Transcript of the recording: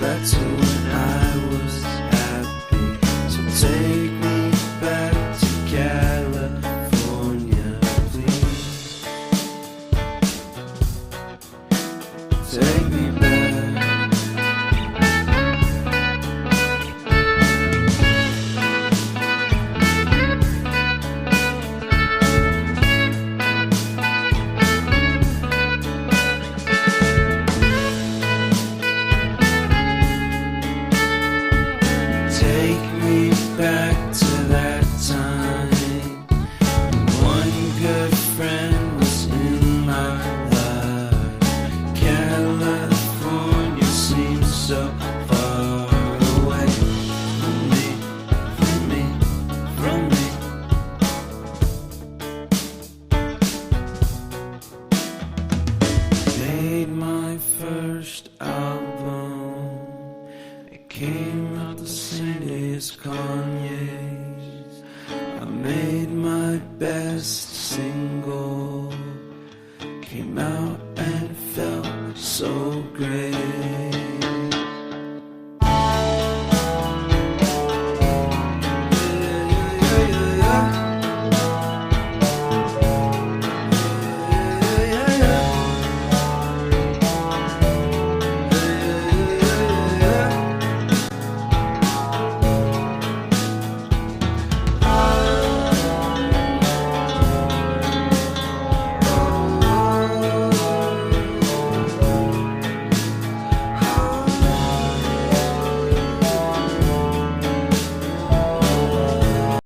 back to when I was happy. So take me back to California, please. Take me back. Take me back to that time when one good friend was in my life. California seems so far away from me, from me, from me. Made my first album. It came out the same day as Con.